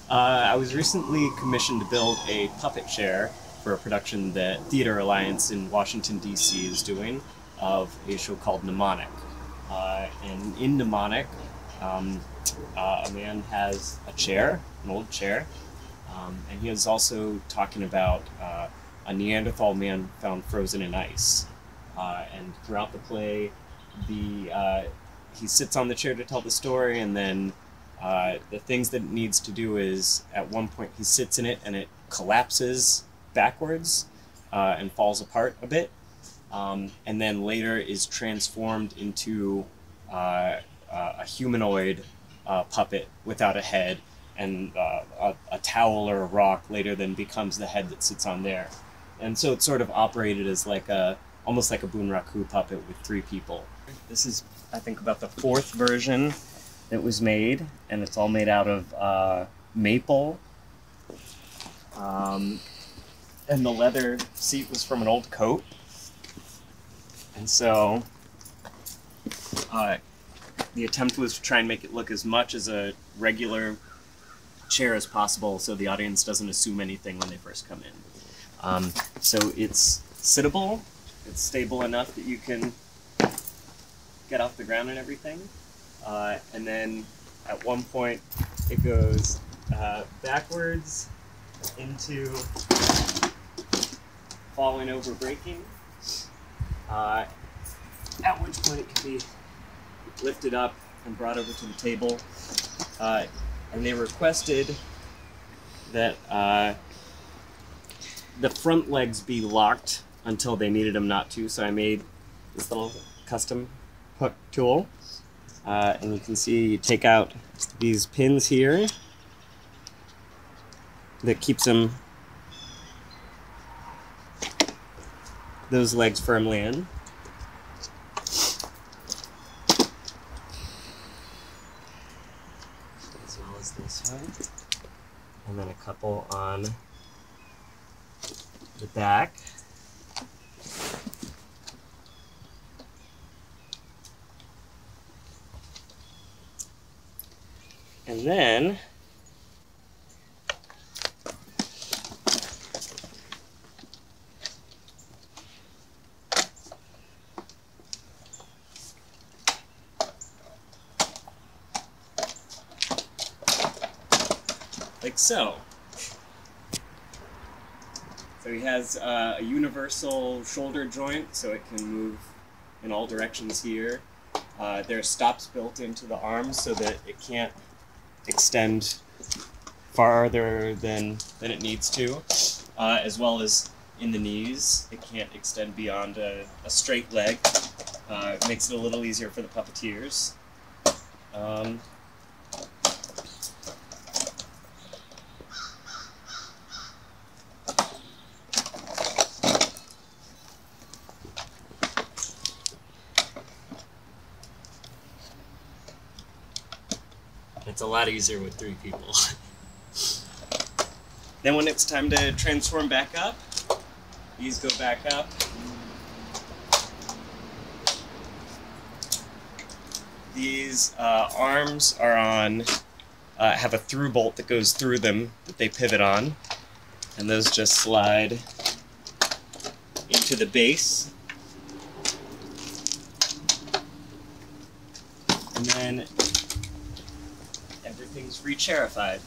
I was recently commissioned to build a puppet chair for a production that Theater Alliance in Washington, D.C. is doing of a show called Mnemonic. And in Mnemonic, a man has a chair, an old chair, and he is also talking about a Neanderthal man found frozen in ice. And throughout the play, he sits on the chair to tell the story, and then the things that it needs to do is, at one point he sits in it and it collapses backwards and falls apart a bit, and then later is transformed into a humanoid puppet without a head, and a towel or a rock later then becomes the head that sits on there. And so it's sort of operated as like almost like a bunraku puppet with 3 people. This is, I think, about the 4th version that was made, and it's all made out of maple. And the leather seat was from an old coat. And so the attempt was to try and make it look as much as a regular chair as possible so the audience doesn't assume anything when they first come in. So it's sittable, it's stable enough that you can get off the ground and everything. And then at one point it goes backwards into falling over breaking, at which point it can be lifted up and brought over to the table. And they requested that the front legs be locked until they needed them not to, so I made this little custom hook tool. And you can see you take out these pins here that keeps those legs firmly in. As well as this one. And then a couple on the back. And then like so. So he has a universal shoulder joint, so it can move in all directions here. There are stops built into the arms so that it can't extend farther than it needs to, as well as in the knees. It can't extend beyond a straight leg. It makes it a little easier for the puppeteers. It's a lot easier with 3 people. Then when it's time to transform back up, these go back up. These arms are on, have a through bolt that goes through them that they pivot on, and those just slide into the base. And then everything's re-chairified.